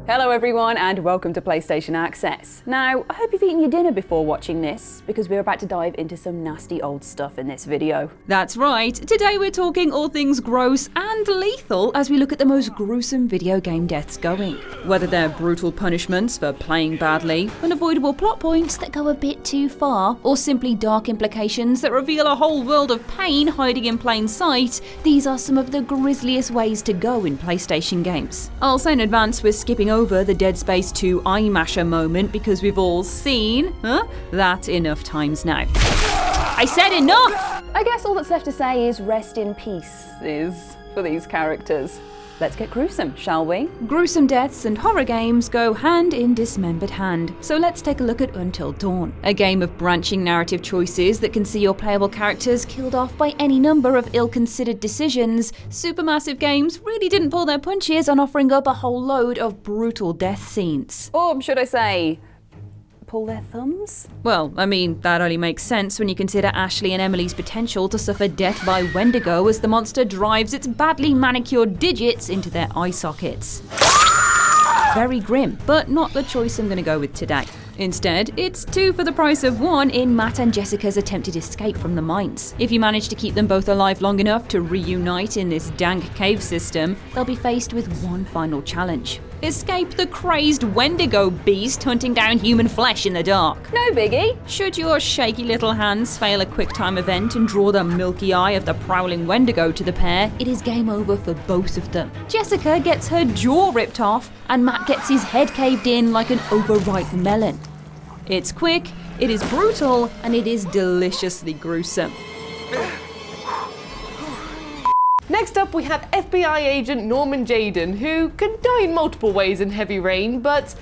Hello everyone and welcome to PlayStation Access. Now, I hope you've eaten your dinner before watching this, because we're about to dive into some nasty old stuff in this video. That's right, today we're talking all things gross and lethal as we look at the most gruesome video game deaths going. Whether they're brutal punishments for playing badly, unavoidable plot points that go a bit too far, or simply dark implications that reveal a whole world of pain hiding in plain sight, these are some of the grisliest ways to go in PlayStation games. I'll say in advance we're skipping over the Dead Space 2 eye masher moment because we've all seen that enough times now. I said enough! I guess all that's left to say is rest in peace for these characters. Let's get gruesome, shall we? Gruesome deaths and horror games go hand in dismembered hand, so let's take a look at Until Dawn. A game of branching narrative choices that can see your playable characters killed off by any number of ill-considered decisions. Supermassive Games really didn't pull their punches on offering up a whole load of brutal death scenes. Or should I say, pull their thumbs? Well, I mean, that only makes sense when you consider Ashley and Emily's potential to suffer death by Wendigo as the monster drives its badly manicured digits into their eye sockets. Very grim, but not the choice I'm going to go with today. Instead, it's 2 for the price of 1 in Matt and Jessica's attempted escape from the mines. If you manage to keep them both alive long enough to reunite in this dank cave system, they'll be faced with one final challenge. Escape the crazed Wendigo beast hunting down human flesh in the dark. No biggie. Should your shaky little hands fail a quick-time event and draw the milky eye of the prowling Wendigo to the pair, it is game over for both of them. Jessica gets her jaw ripped off, and Matt gets his head caved in like an overripe melon. It's quick, it is brutal, and it is deliciously gruesome. Next up we have FBI agent Norman Jayden, who can die in multiple ways in Heavy Rain, but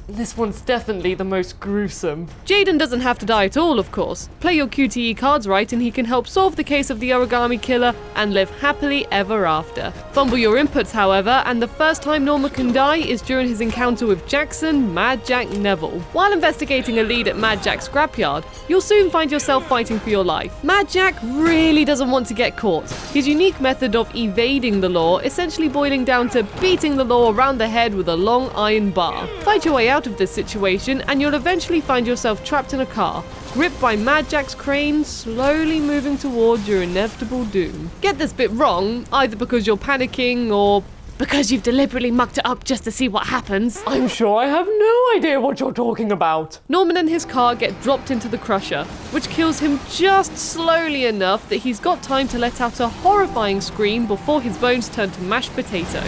this one's definitely the most gruesome. Jayden doesn't have to die at all, of course. Play your QTE cards right and he can help solve the case of the origami killer and live happily ever after. Fumble your inputs, however, and the first time Norman can die is during his encounter with Jackson Mad Jack Neville. While investigating a lead at Mad Jack's scrapyard, you'll soon find yourself fighting for your life. Mad Jack really doesn't want to get caught. His unique method of evading the law essentially boiling down to beating the law around the head with a long iron bar. Fight your way out of this situation and you'll eventually find yourself trapped in a car, gripped by Mad Jack's crane, slowly moving towards your inevitable doom. Get this bit wrong, either because you're panicking or because you've deliberately mucked it up just to see what happens. I'm sure I have no idea what you're talking about. Norman and his car get dropped into the crusher, which kills him just slowly enough that he's got time to let out a horrifying scream before his bones turn to mashed potato.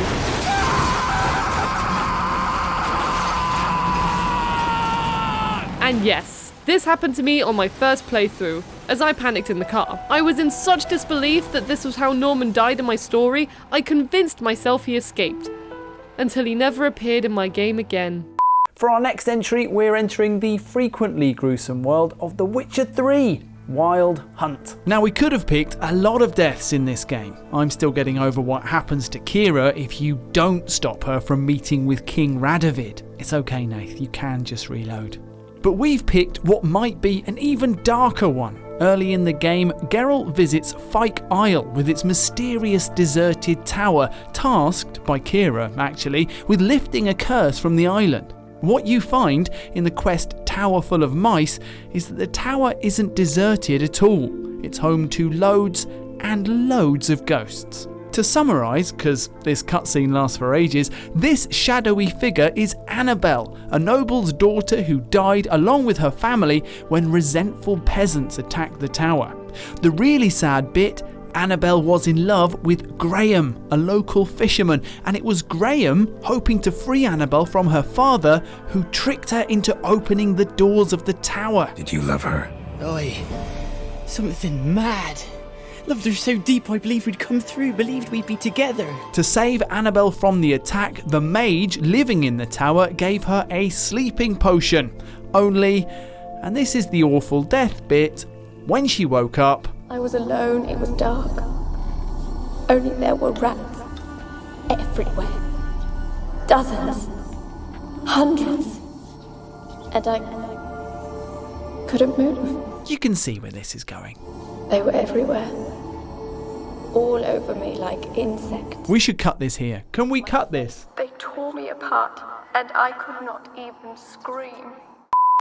And yes, this happened to me on my first playthrough, as I panicked in the car. I was in such disbelief that this was how Norman died in my story, I convinced myself he escaped. Until he never appeared in my game again. For our next entry, we're entering the frequently gruesome world of The Witcher 3. Wild Hunt. Now, we could have picked a lot of deaths in this game. I'm still getting over what happens to Kira if you don't stop her from meeting with King Radovid. It's okay, Nath, you can just reload. But we've picked what might be an even darker one. Early in the game, Geralt visits Fyke Isle with its mysterious deserted tower, tasked by Kira, actually, with lifting a curse from the island. What you find in the quest Tower Full of Mice is that the tower isn't deserted at all. It's home to loads and loads of ghosts. To summarise, because this cutscene lasts for ages, this shadowy figure is Annabelle, a noble's daughter who died along with her family when resentful peasants attacked the tower. The really sad bit, Annabelle was in love with Graham, a local fisherman, and it was Graham, hoping to free Annabelle from her father, who tricked her into opening the doors of the tower. Did you love her? Oi, something mad. Loved her so deep I believed we'd come through, believed we'd be together. To save Annabelle from the attack, the mage living in the tower gave her a sleeping potion. Only, and this is the awful death bit, when she woke up, I was alone, it was dark. Only there were rats everywhere. Dozens. Hundreds. And I couldn't move. you can see where this is going. They were everywhere. All over me like insects. We should cut this here. Can we cut this? They tore tore me apart, and I could not even scream.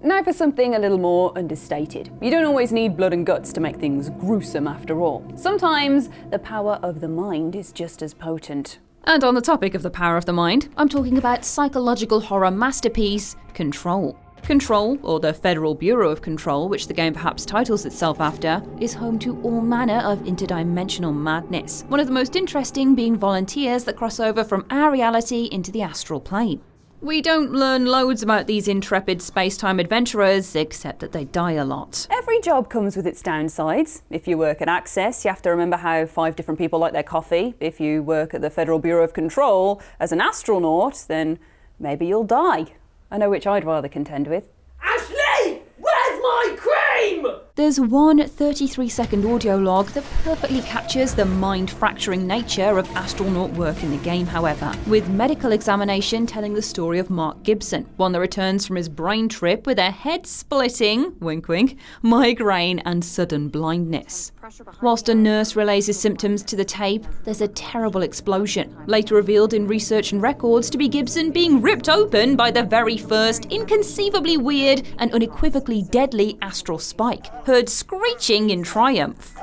Now for something a little more understated. You don't always need blood and guts to make things gruesome after all. Sometimes the power of the mind is just as potent. And on the topic of the power of the mind, I'm talking about psychological horror masterpiece, Control. Control, or the Federal Bureau of Control, which the game perhaps titles itself after, is home to all manner of interdimensional madness. One of the most interesting being volunteers that cross over from our reality into the astral plane. We don't learn loads about these intrepid space-time adventurers, except that they die a lot. Every job comes with its downsides. If you work at Access, you have to remember how 5 different people like their coffee. If you work at the Federal Bureau of Control as an astronaut, then maybe you'll die. I know which I'd rather contend with. Ashley! Where's my cream? There's one 33-second audio log that perfectly captures the mind-fracturing nature of astronaut work in the game, however, with medical examination telling the story of Mark Gibson, one that returns from his brain trip with a head-splitting, wink wink, migraine and sudden blindness. Whilst a nurse relays his symptoms to the tape, there's a terrible explosion, later revealed in research and records to be Gibson being ripped open by the very first inconceivably weird and unequivocally deadly astral spike, heard screeching in triumph.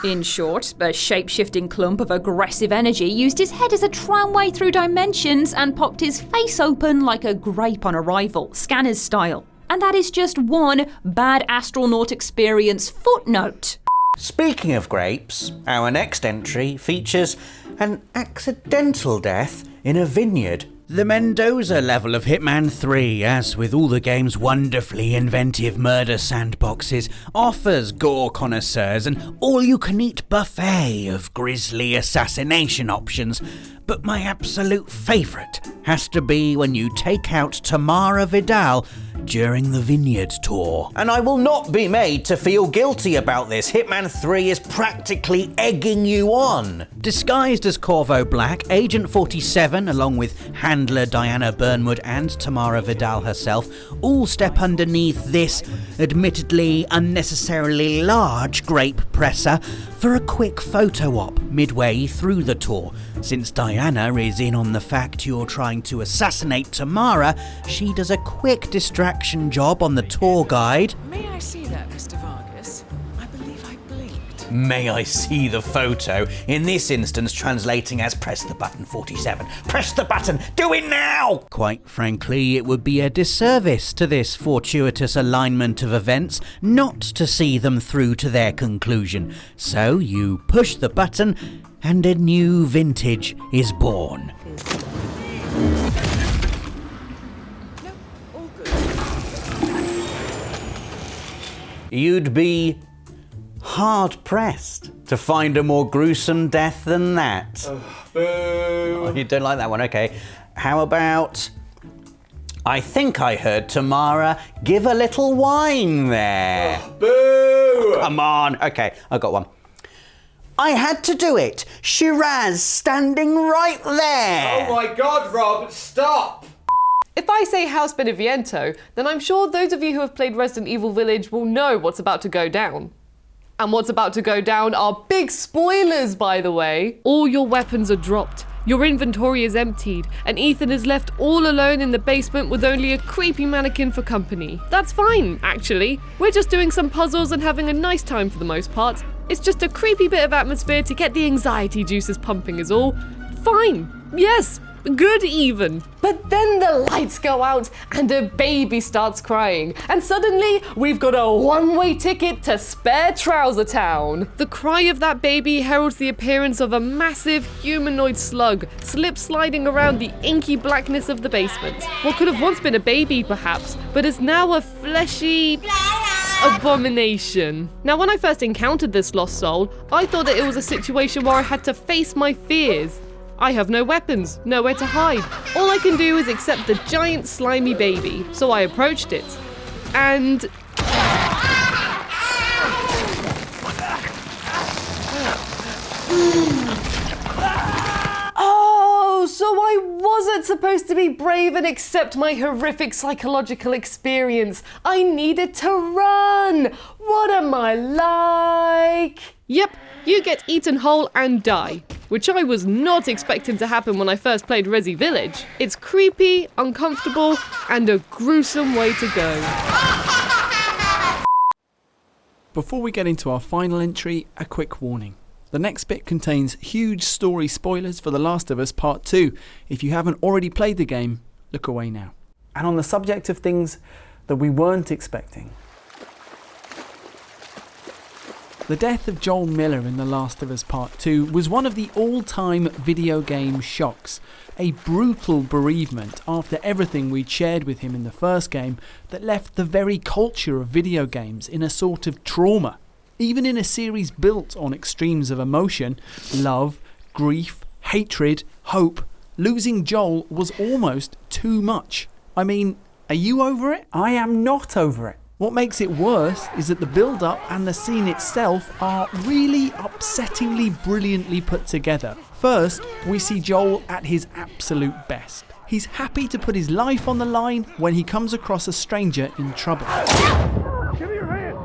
In short, a shape-shifting clump of aggressive energy used his head as a tramway through dimensions and popped his face open like a grape on arrival, Scanners style. And that is just one bad astronaut experience footnote. Speaking of grapes, our next entry features an accidental death in a vineyard. The Mendoza level of Hitman III, as with all the game's wonderfully inventive murder sandboxes, offers gore connoisseurs an all-you-can-eat buffet of grisly assassination options. But my absolute favourite has to be when you take out Tamara Vidal during the Vineyard tour. And I will not be made to feel guilty about this. Hitman 3 is practically egging you on. Disguised as Corvo Black, Agent 47, along with handler Diana Burnwood and Tamara Vidal herself, all step underneath this admittedly unnecessarily large grape presser for a quick photo op midway through the tour. Since Diana is in on the fact you're trying to assassinate Tamara, she does a quick distraction job on the tour guide. May I see that, Mr. Vargas? I believe I blinked. May I see the photo? In this instance, translating as press the button 47. Press the button! Do it now! Quite frankly, it would be a disservice to this fortuitous alignment of events not to see them through to their conclusion. So you push the button and a new vintage is born. No, all good. You'd be hard-pressed to find a more gruesome death than that. Boo! Oh, you don't like that one, okay. How about... I think I heard Tamara give a little whine there. Boo! Come on. Okay, I got one. I had to do it. Shiraz standing right there. Oh my god, Rob, stop! If I say House Beneviento, then I'm sure those of you who have played Resident Evil Village will know what's about to go down. And what's about to go down are big spoilers, by the way. All your weapons are dropped, your inventory is emptied, and Ethan is left all alone in the basement with only a creepy mannequin for company. That's fine, actually. We're just doing some puzzles and having a nice time for the most part. It's just a creepy bit of atmosphere to get the anxiety juices pumping is all. Fine. Yes. Good even. But then the lights go out and a baby starts crying, and suddenly we've got a one-way ticket to Spare Trouser Town. The cry of that baby heralds the appearance of a massive humanoid slug slip-sliding around the inky blackness of the basement. What could have once been a baby, perhaps, but is now a fleshy abomination. Now, when I first encountered this lost soul, I thought that it was a situation where I had to face my fears. I have no weapons, nowhere to hide. All I can do is accept the giant slimy baby. So I approached it. And... oh, so I wasn't supposed to be brave and accept my horrific psychological experience. I needed to run. What am I like? Yep, you get eaten whole and die, which I was not expecting to happen when I first played Resi Village. It's creepy, uncomfortable, and a gruesome way to go. Before we get into our final entry, a quick warning. The next bit contains huge story spoilers for The Last of Us Part 2. If you haven't already played the game, look away now. And on the subject of things that we weren't expecting. The death of Joel Miller in The Last of Us Part 2 was one of the all-time video game shocks. A brutal bereavement after everything we'd shared with him in the first game that left the very culture of video games in a sort of trauma. Even in a series built on extremes of emotion, love, grief, hatred, hope, losing Joel was almost too much. I mean, are you over it? I am not over it. What makes it worse is that the build-up and the scene itself are really upsettingly brilliantly put together. First, we see Joel at his absolute best. He's happy to put his life on the line when he comes across a stranger in trouble.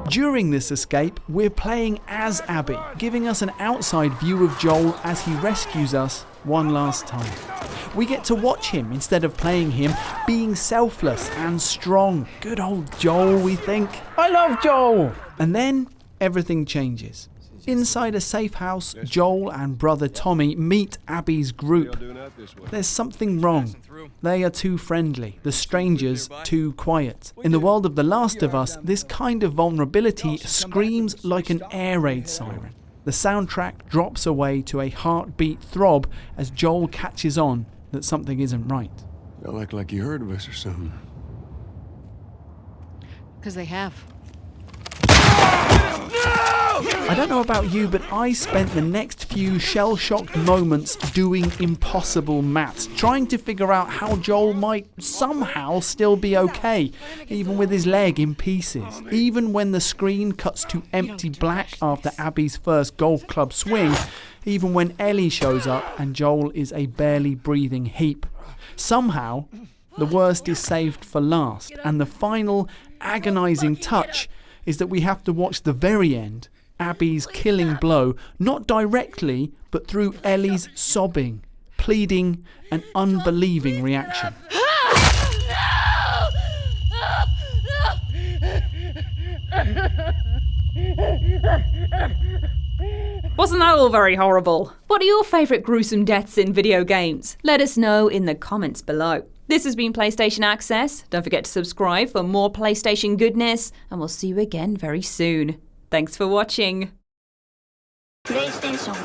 During this escape, we're playing as Abby, giving us an outside view of Joel as he rescues us one last time. We get to watch him instead of playing him, being selfless and strong. Good old Joel, we think. I love Joel! And then everything changes. Inside a safe house, Joel and brother Tommy meet Abby's group. There's something wrong. They are too friendly, the strangers too quiet. In the world of The Last of Us, this kind of vulnerability screams like an air raid siren. The soundtrack drops away to a heartbeat throb as Joel catches on that something isn't right. Y'all act like you heard of us or something. Because they have. I don't know about you, but I spent the next few shell-shocked moments doing impossible maths, trying to figure out how Joel might somehow still be okay, even with his leg in pieces. Even when the screen cuts to empty black after Abby's first golf club swing, even when Ellie shows up and Joel is a barely breathing heap. Somehow, the worst is saved for last, and the final agonising touch is that we have to watch the very end, Abby's killing blow, not directly, but through Ellie's sobbing, pleading, and unbelieving reaction. Wasn't that all very horrible? What are your favourite gruesome deaths in video games? Let us know in the comments below. This has been PlayStation Access. Don't forget to subscribe for more PlayStation goodness, and we'll see you again very soon. Thanks for watching. PlayStation